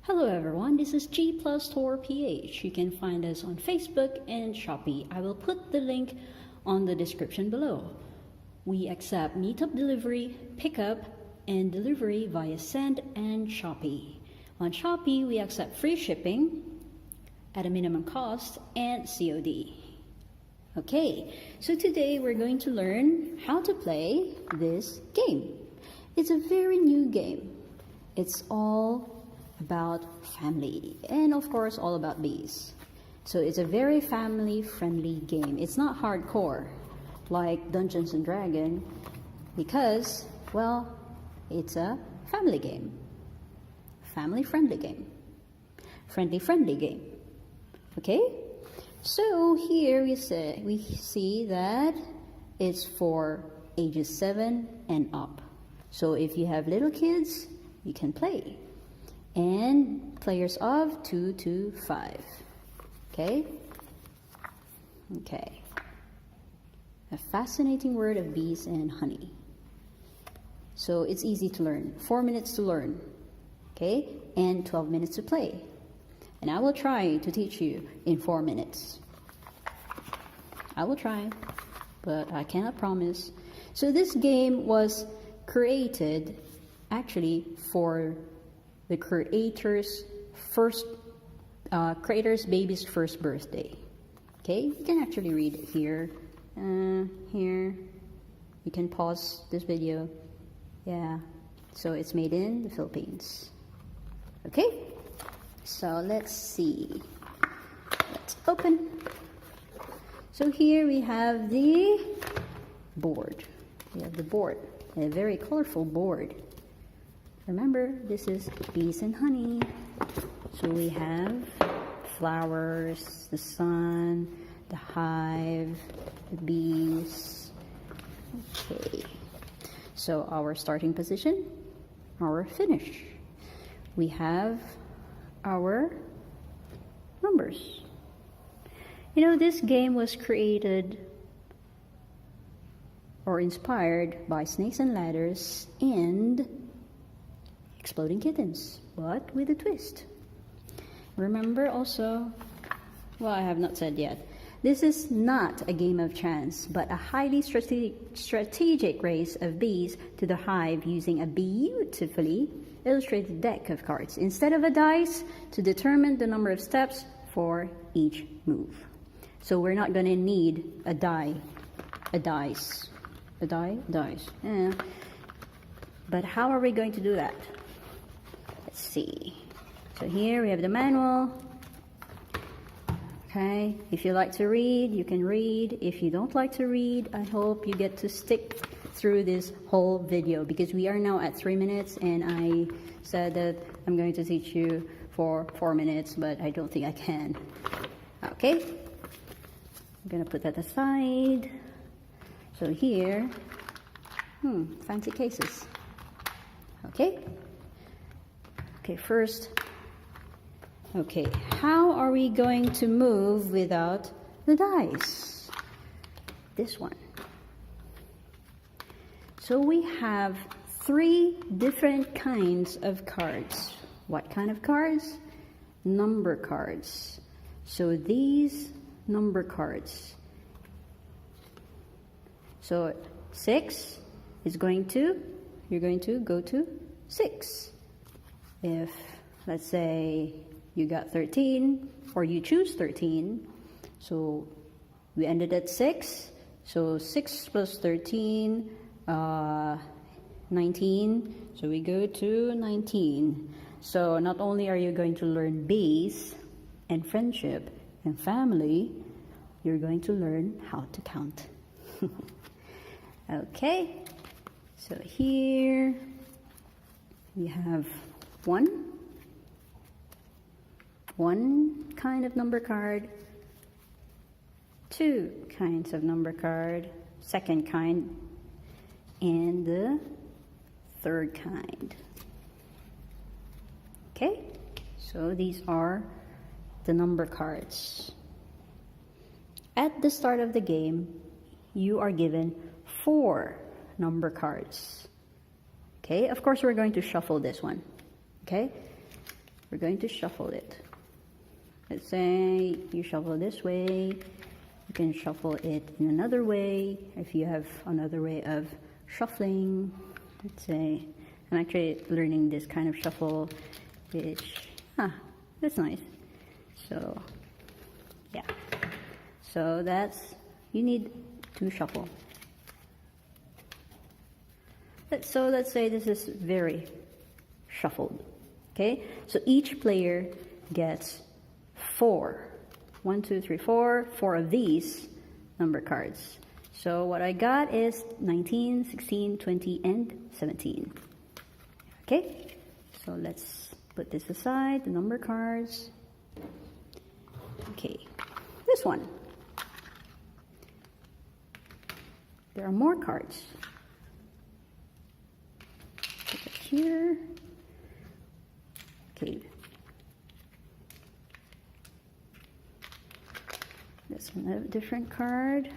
Hello everyone, this is G Plus Store PH. You can find us on Facebook and Shopee. I will put the link on the description below. We accept meetup delivery, pickup, and delivery via Send and Shopee. On Shopee, we accept free shipping at a minimum cost and COD. Okay, so today we're going to learn how to play this game. It's a very new game. It's all about family and of course all about bees. So it's a very family friendly game. It's not hardcore like Dungeons and Dragons because, well, it's a family game. Family friendly game. Friendly game. Okay? So here we see that it's for ages 7 and up. So if you have little kids, you can play. And players of 2 to 5. Okay? Okay. A fascinating world of bees and honey. So it's easy to learn. 4 minutes to learn. Okay? And 12 minutes to play. And I will try to teach you in 4 minutes. I will try, but I cannot promise. So this game was created actually for the creator's baby's first birthday. Okay, you can actually read it here. Here, you can pause this video. Yeah, so it's made in the Philippines. Okay, so let's see. Let's open. So here we have the board. We have the board, a very colorful board. Remember, this is bees and honey. So we have flowers, the sun, the hive, the bees. Okay. So our starting position, our finish. We have our numbers. You know, this game was created or inspired by Snakes and Ladders and Exploding Kittens, but with a twist. Remember also, well, I have not said yet, this is not a game of chance, but a highly strategic race of bees to the hive using a beautifully illustrated deck of cards instead of a dice to determine the number of steps for each move. So we're not going to need a dice. Yeah. But how are we going to do that? Let's see. So here we have the manual. Okay, if you like to read, you can read. If you don't like to read, I hope you get to stick through this whole video because we are now at 3 minutes and I said that I'm going to teach you for 4 minutes, but I don't think I can. Okay, I'm gonna put that aside. So here, fancy cases. Okay. Okay, first, okay, how are we going to move without the dice? This one. So we have 3 different kinds of cards. What kind of cards? Number cards. So these number cards. So 6 is you're going to go to 6. If, let's say, you got 13, or you choose 13, so we ended at 6, so 6 plus 13, 19, so we go to 19. So not only are you going to learn bees, and friendship, and family, you're going to learn how to count. Okay, so here we have one kind of number card, 2 kinds of number card, second kind, and the third kind. Okay, so these are the number cards. At the start of the game, you are given 4 number cards. Okay, of course we're going to shuffle this one. Okay, we're going to shuffle it. Let's say you shuffle this way, you can shuffle it in another way if you have another way of shuffling. Let's say I'm actually learning this kind of shuffle, which, that's nice. So, yeah. So you need to shuffle. So let's say this is very shuffled, okay? So each player gets 4 of these number cards. So what I got is 19, 16, 20, and 17. Okay, so let's put this aside, the number cards. Okay, this one. There are more cards. Put it here. Okay. That's a different card.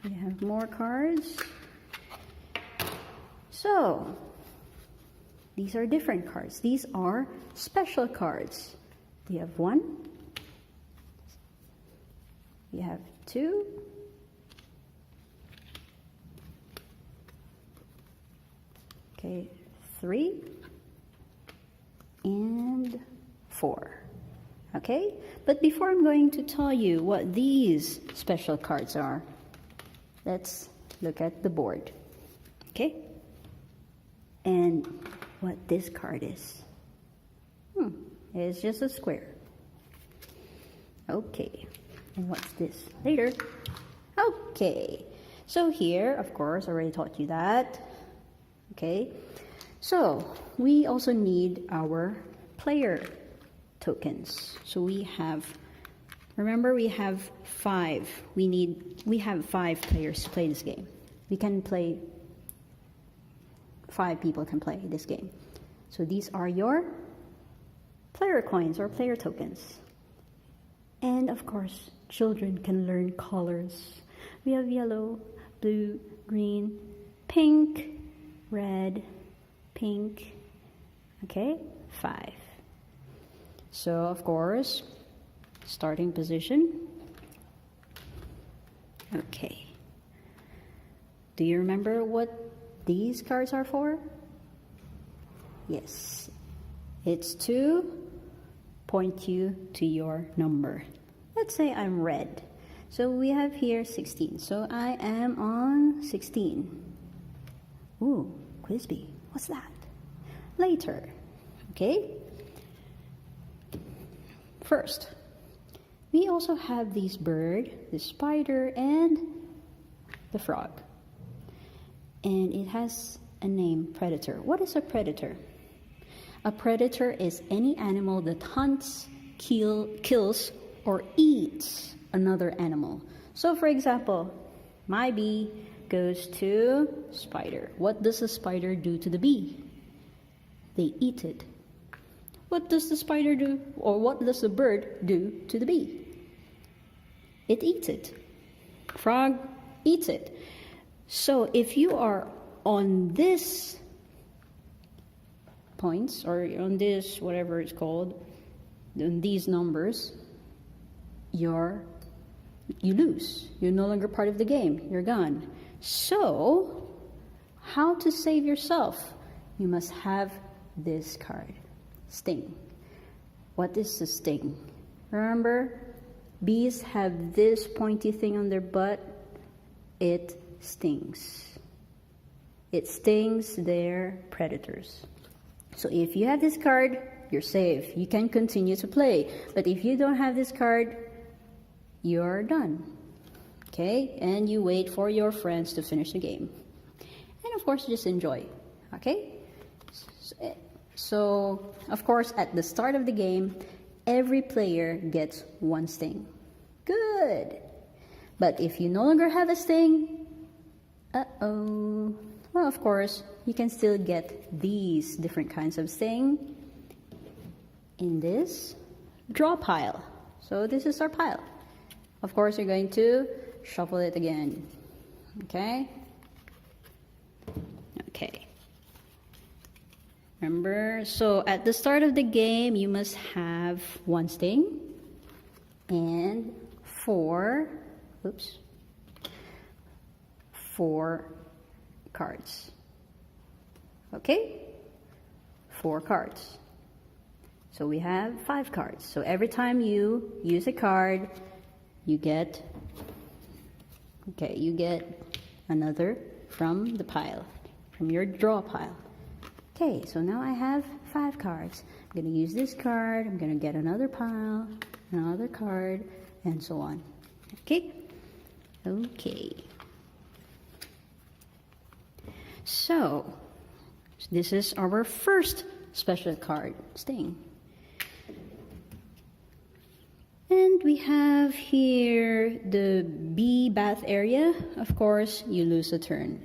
We have more cards. So, these are different cards. These are special cards. You have 1. You have 2. Okay, 3. And 4. Okay, but before I'm going to tell you what these special cards are, let's look at the board. Okay, and what this card is. It's just a square. Okay, and what's this? Later. Okay, so here, of course, I already taught you that. Okay, so we also need our player tokens. So we have, remember, we have 5. We have 5 players to play this game. We can play, 5 people can play this game. So these are your player coins or player tokens. And of course, children can learn colors. We have yellow, blue, green, pink, red, pink. Okay, 5. So, of course, starting position. Okay. Do you remember what these cards are for? Yes. It's to point you to your number. Let's say I'm red. So we have here 16. So I am on 16. Ooh, Quizby. What's that? Later. Okay? First, we also have this bird, the spider, and the frog. And it has a name, predator. What is a predator? A predator is any animal that hunts, kills, or eats another animal. So for example, my bee goes to spider. What does the spider do to the bee? They eat it. What does the spider do, or what does the bird do to the bee? It eats it. Frog eats it. So if you are on this points, or on this, whatever it's called, on these numbers, you lose. You're no longer part of the game. You're gone. So, how to save yourself? You must have this card. Sting. What is the sting? Remember, bees have this pointy thing on their butt. It stings. It stings their predators. So if you have this card, you're safe. You can continue to play. But if you don't have this card, you're done. Okay? And you wait for your friends to finish the game. And of course, just enjoy. Okay? So, of course, at the start of the game, every player gets 1 sting. Good. But if you no longer have a sting, well, of course, you can still get these different kinds of sting in this draw pile. So this is our pile. Of course, you're going to shuffle it again. Okay? Okay. Remember, so at the start of the game, you must have 1 sting and 4 cards. Okay? 4 cards. So we have 5 cards. So every time you use a card, you get another from the pile, from your draw pile. Okay, so now I have 5 cards. I'm going to use this card, I'm going to get another pile, another card, and so on. Okay? Okay. So, this is our first special card, Sting. And we have here the bee bath area. Of course, you lose a turn.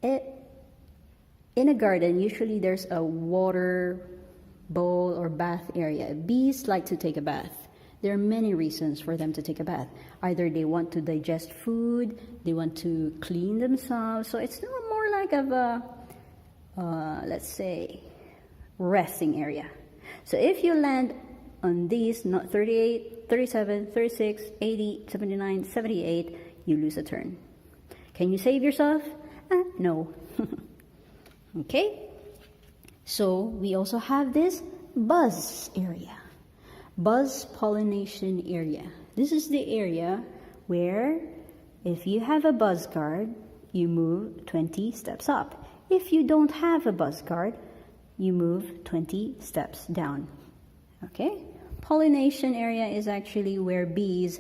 In a garden, usually there's a water bowl or bath area. Bees like to take a bath. There are many reasons for them to take a bath. Either they want to digest food, they want to clean themselves. So it's more like of a, let's say, resting area. So if you land on these, not 38, 37, 36, 80, 79, 78, you lose a turn. Can you save yourself? No. Okay? So we also have this buzz area. Buzz pollination area. This is the area where if you have a buzz card, you move 20 steps up. If you don't have a buzz card, you move 20 steps down. Okay? Pollination area is actually where bees,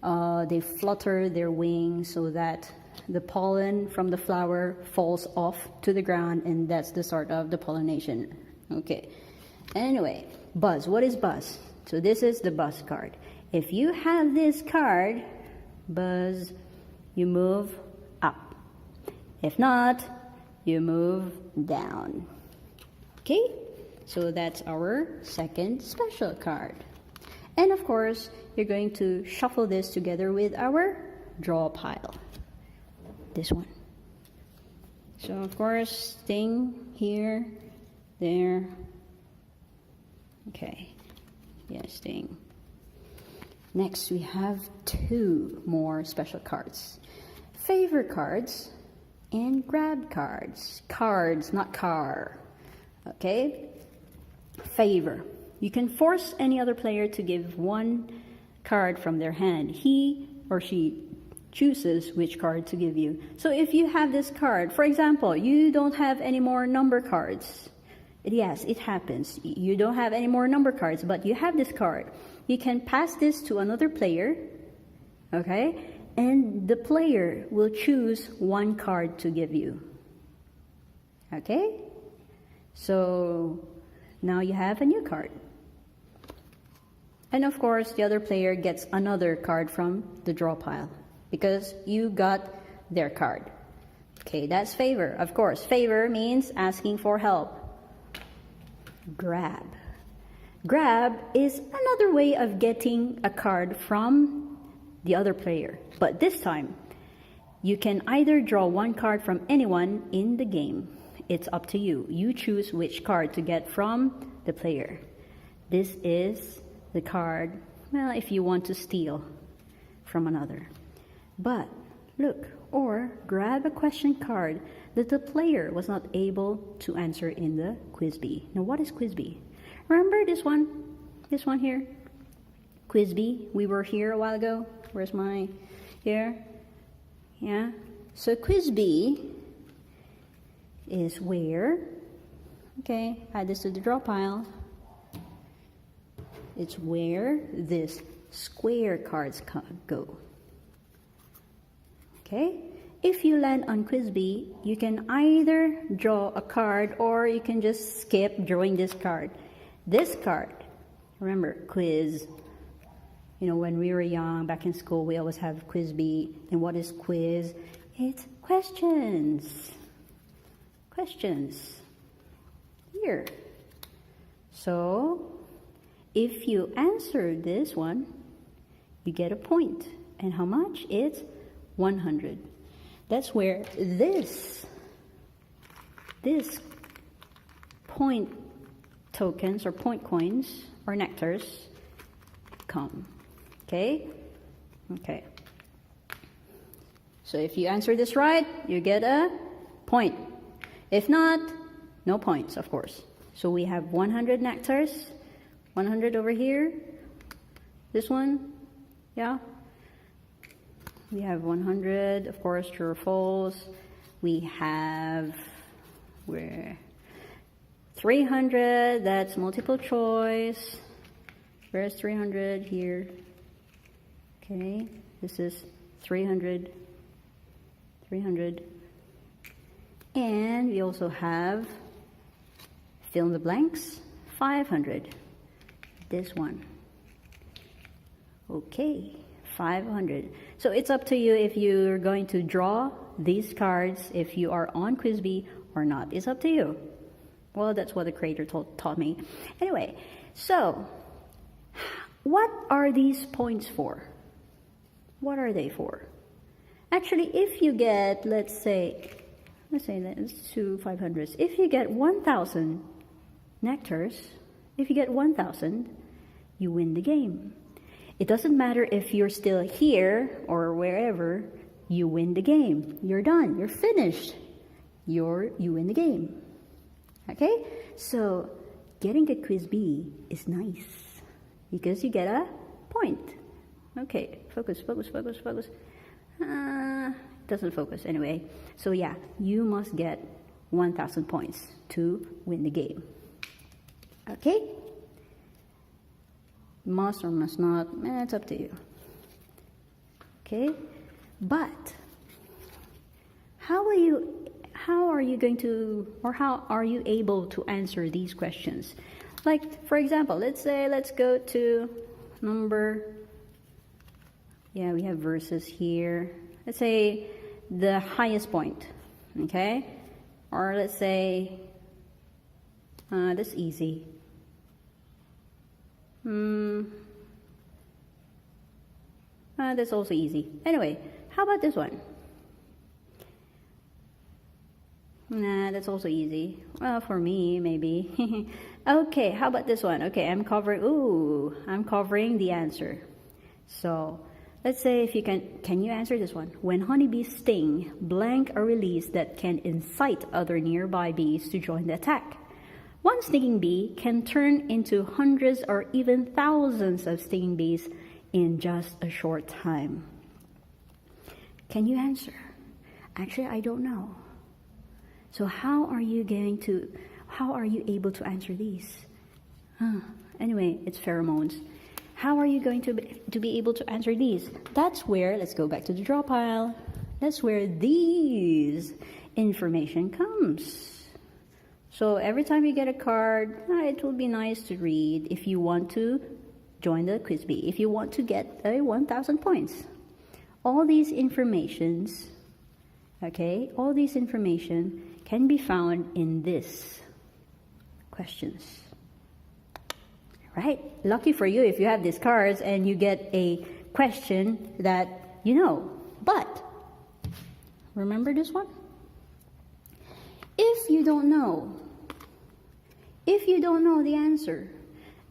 they flutter their wings so that the pollen from the flower falls off to the ground, and that's the start of the pollination. Okay. Anyway, buzz. What is buzz? So this is the buzz card. If you have this card, buzz, you move up. If not, you move down. Okay? So that's our second special card. And of course, you're going to shuffle this together with our draw pile. This one. So of course, Sting here, there. Okay. Yeah, Sting. Next, we have 2 more special cards. Favor cards and grab cards. Cards, not car. Okay? Favor. You can force any other player to give 1 card from their hand. He or she chooses which card to give you. So if you have this card, for example, you don't have any more number cards. Yes, it happens. You don't have any more number cards, but you have this card. You can pass this to another player, okay? And the player will choose 1 card to give you. Okay? So now you have a new card. And of course, the other player gets another card from the draw pile because you got their card. Okay, that's favor. Of course, favor means asking for help. Grab. Grab is another way of getting a card from the other player. But this time, you can either draw 1 card from anyone in the game. It's up to you. You choose which card to get from the player. This is the card, well, if you want to steal from another. But look, or grab a question card that the player was not able to answer in the quiz bee. Now, what is quiz bee? Remember this one? This one here? Quiz bee. We were here a while ago. Where's my here? Yeah. So quiz bee is where, okay, add this to the draw pile. It's where this square cards go. Okay? If you land on Quiz B, you can either draw a card or you can just skip drawing this card. This card, remember, quiz. You know, when we were young, back in school, we always have Quiz B. And what is quiz? It's questions. Questions. Here. So, if you answer this one, you get a point. And how much? It's 100. That's where this point tokens or point coins or nectars come. Okay? Okay. So if you answer this right, you get a point. If not, no points, of course. So we have 100 nectars, 100 over here. This one, yeah. We have 100, of course, true or false. We have 300, that's multiple choice. Where's 300? Here. Okay, this is 300. 300. And we also have fill in the blanks, 500. This one. Okay, 500. So it's up to you if you're going to draw these cards, if you are on Quizbee or not. It's up to you. Well, that's what the creator taught me. Anyway, so what are these points for? What are they for? Actually, if you get, let's say let's do 500s. If you get 1,000 nectars, if you get 1,000, you win the game. It doesn't matter if you're still here or wherever, you win the game. You're done. You're finished. You win the game. Okay? So, getting a Quizbee is nice because you get a point. Okay, focus. Doesn't focus anyway. So yeah, you must get 1,000 points to win the game. Okay? Must or must not, it's up to you. Okay? But how are you going to, or how are you able to answer these questions? Like, for example, let's go to number, yeah, we have verses here. Let's say the highest point, okay? Or let's say, that's easy. That's also easy. Anyway, how about this one? Nah, that's also easy. Well, for me, maybe. Okay, how about this one? Okay, I'm covering the answer. So, let's say if you can you answer this one? When honeybees sting, blank a release that can incite other nearby bees to join the attack. One stinging bee can turn into hundreds or even thousands of stinging bees in just a short time. Can you answer? Actually, I don't know. So how are you able to answer these? Anyway, it's pheromones. How are you going to be able to answer these? That's where, let's go back to the draw pile. That's where these information comes. So every time you get a card, it will be nice to read if you want to join the Quizbee, if you want to get 1,000 points. All these informations, okay, all these information can be found in this questions. Right? Lucky for you if you have these cards and you get a question that you know. But remember this one? If you don't know the answer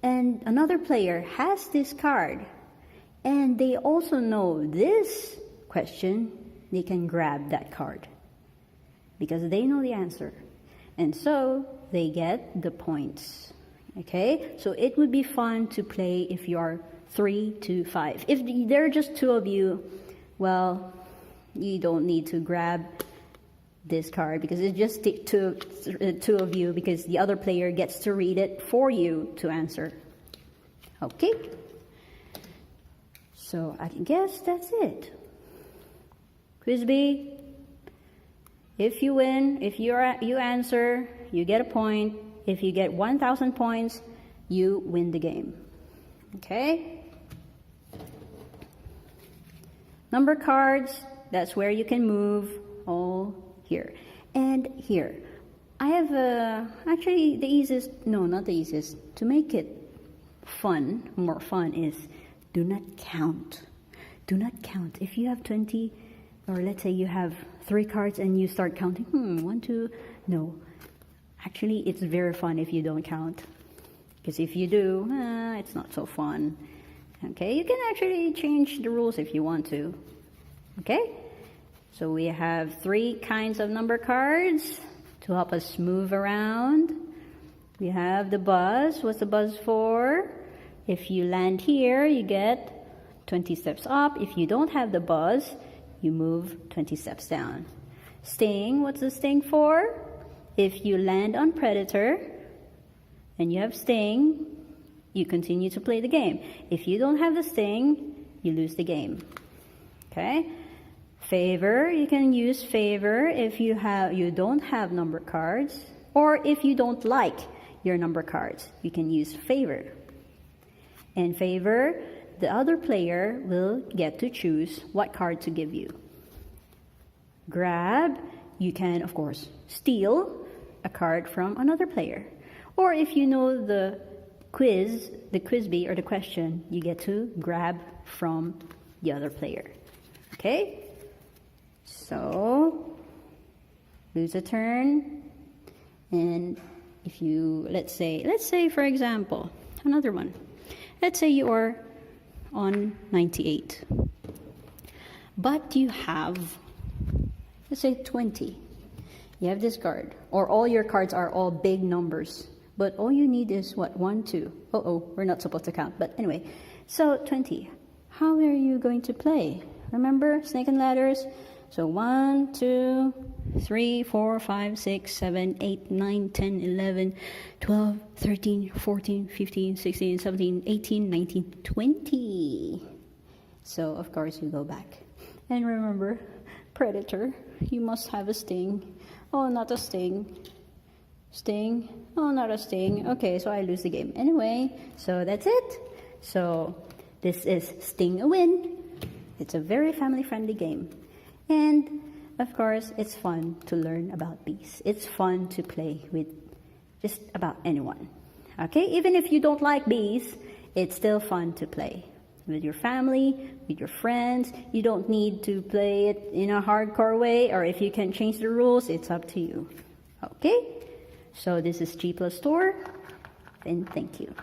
and another player has this card and they also know this question, they can grab that card because they know the answer. And so they get the points. Okay, so it would be fun to play if you are 3 to 5. If there are just 2 of you, well, you don't need to grab this card because it's just two of you because the other player gets to read it for you to answer. Okay, so I guess that's it. Quizbee, if you win, if you answer, you get a point. If you get 1,000 points, you win the game. Okay? Number cards, that's where you can move all here. And here, I have actually the easiest, no, not the easiest. To make it fun, more fun is do not count. Do not count. If you have 20, or let's say you have 3 cards and you start counting, 1, 2, no. Actually, it's very fun if you don't count. Because if you do, it's not so fun. Okay, you can actually change the rules if you want to. Okay, so we have 3 kinds of number cards to help us move around. We have the buzz. What's the buzz for? If you land here, you get 20 steps up. If you don't have the buzz, you move 20 steps down. Sting, what's the sting for? If you land on predator and you have sting, you continue to play the game. If you don't have the sting, you lose the game. Okay? Favor, you can use favor if you don't have number cards, or if you don't like your number cards, you can use favor. In favor, the other player will get to choose what card to give you. Grab, you can of course steal a card from another player. Or if you know the quiz bee or the question, you get to grab from the other player. Okay? So, lose a turn, and if you, let's say for example, another one. Let's say you are on 98, but you have, let's say 20. You have this card, or all your cards are all big numbers, but all you need is what? 1, 2. We're not supposed to count, but anyway. So 20. How are you going to play? Remember, snake and ladders? So 1, 2, 3, 4, 5, 6, 7, 8, 9, 10, 11, 12, 13, 14, 15, 16, 17, 18, 19, 20. So of course you go back. And remember, predator, you must have a sting. Oh, not a sting. Sting. Oh, not a sting. Okay, so I lose the game. Anyway, so that's it. So this is Sting a Win. It's a very family-friendly game. And of course, it's fun to learn about bees. It's fun to play with just about anyone. Okay, even if you don't like bees, it's still fun to play with your family, with your friends. You don't need to play it in a hardcore way, or if you can change the rules, it's up to you. Okay, so this is G+ Tour, and thank you.